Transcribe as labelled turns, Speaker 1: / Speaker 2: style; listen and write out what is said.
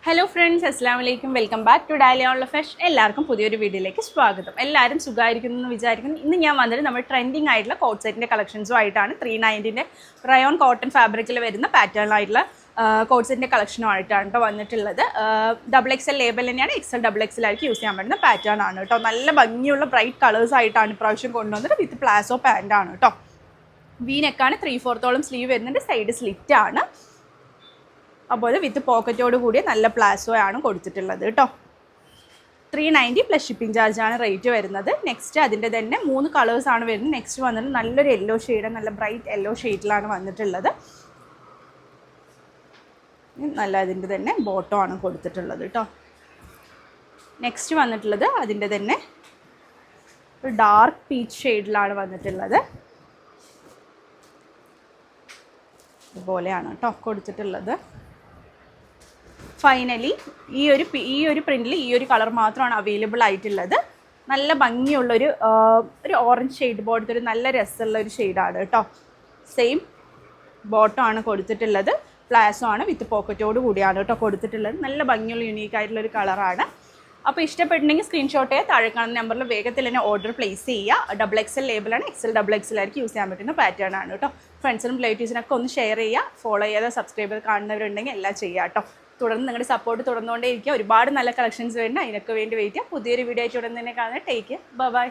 Speaker 1: Hello friends, അസ്സാം വലൈക്കും. Welcome back to daily on fresh. എല്ലാവർക്കും പുതിയൊരു വീഡിയോയിലേക്ക് സ്വാഗതം. എല്ലാവരും സുഖമായിരിക്കുന്നു എന്ന് വിചാരിക്കുന്നു. ഇന്ന് ഞാൻ വന്നിട്ട് നമ്മൾ ട്രെൻഡിങ് ആയിട്ടുള്ള കോട്ട് സെറ്റിൻ്റെ കളക്ഷൻസും ആയിട്ടാണ്. 390 റയോൺ കോട്ടൺ ഫാബ്രിക്കിൽ വരുന്ന പാറ്റേൺ ആയിട്ടുള്ള കോട്ട് സെറ്റിൻ്റെ കളക്ഷനുമായിട്ടാണ് കേട്ടോ വന്നിട്ടുള്ളത്. XXL ലേബൽ തന്നെയാണ്. XL ആയിരിക്കും യൂസ് ചെയ്യാൻ പറ്റുന്ന പാറ്റേൺ ആണ് കേട്ടോ. നല്ല ഭംഗിയുള്ള ബ്രൈറ്റ് കളേഴ്സ് ആയിട്ടാണ് ഇപ്രാവശ്യം കൊണ്ടുവന്നത്. വിത്ത് പ്ലാസോ പാൻ്റ് ആണ് കേട്ടോ. വീനെക്കാണ് 3/4 സ്ലീവ് വരുന്നുണ്ട്. സൈഡ് സ്ലിറ്റ് ആണ്. അതുപോലെ വിത്ത് പോക്കറ്റോട് കൂടിയ നല്ല പ്ലാസോ ആണ് കൊടുത്തിട്ടുള്ളത് കേട്ടോ. 390 പ്ലസ് ഷിപ്പിംഗ് ചാർജാണ് റേറ്റ് വരുന്നത്. നെക്സ്റ്റ് അതിൻ്റെ തന്നെ 3 കളേഴ്സാണ് വരുന്നത്. നെക്സ്റ്റ് വന്നിട്ട് നല്ലൊരു യെല്ലോ ഷെയ്ഡ്, നല്ല ബ്രൈറ്റ് യെല്ലോ ഷെയ്ഡിലാണ് വന്നിട്ടുള്ളത്. നല്ല അതിൻ്റെ തന്നെ ബോട്ടോ ആണ് കൊടുത്തിട്ടുള്ളത് കേട്ടോ. നെക്സ്റ്റ് വന്നിട്ടുള്ളത് അതിൻ്റെ തന്നെ ഒരു ഡാർക്ക് പീച്ച് ഷെയ്ഡിലാണ് വന്നിട്ടുള്ളത്. ഇതുപോലെയാണ് കേട്ടോ കൊടുത്തിട്ടുള്ളത്. ഫൈനലി ഈ ഒരു പ്രിൻറ്റിൽ ഈ ഒരു കളർ മാത്രമാണ് അവൈലബിൾ ആയിട്ടുള്ളത്. നല്ല ഭംഗിയുള്ളൊരു ഓറഞ്ച് ഷെയ്ഡ് പോലത്തെ ഒരു നല്ല രസമുള്ള ഒരു ഷെയ്ഡാണ് കേട്ടോ. സെയിം ബോട്ടം ആണ് കൊടുത്തിട്ടുള്ളത്. പ്ലാസോ ആണ് വിത്ത് പോക്കറ്റോട് കൂടിയാണ് കേട്ടോ കൊടുത്തിട്ടുള്ളത്. നല്ല ഭംഗിയുള്ള യുണീക്ക് ആയിട്ടുള്ളൊരു കളറാണ്. അപ്പോൾ ഇഷ്ടപ്പെട്ടുണ്ടെങ്കിൽ സ്ക്രീൻഷോട്ട് ചെയ്യുക. താഴെ കാണുന്ന നമ്പറിൽ വേഗത്തിൽ തന്നെ ഓർഡർ പ്ലേസ് ചെയ്യുക. XXL ലേബിളാണ്. XXL ആയിരിക്കും യൂസ് ചെയ്യാൻ പറ്റുന്ന പാറ്റേൺ ആണ് കേട്ടോ. ഫ്രണ്ട്സിനും റിലേറ്റീവ്സിനൊക്കെ ഒന്ന് ഷെയർ ചെയ്യുക. ഫോളോ ചെയ്യാതെ സബ്സ്ക്രൈബർ കാണുന്നവരുണ്ടെങ്കിൽ എല്ലാം ചെയ്യുക കേട്ടോ. തുടർന്ന് നിങ്ങളുടെ സപ്പോർട്ട് തുടർന്നുകൊണ്ടേ ഇരിക്കുക. ഒരുപാട് നല്ല കളക്ഷൻസ് വേണ്ട, അതിനൊക്കെ വേണ്ടി വെയിറ്റ് ചെയ്യുക. പുതിയൊരു വീഡിയോ ആയിട്ട് ഉടൻ തന്നെ കാണാം. Take care. ബൈ.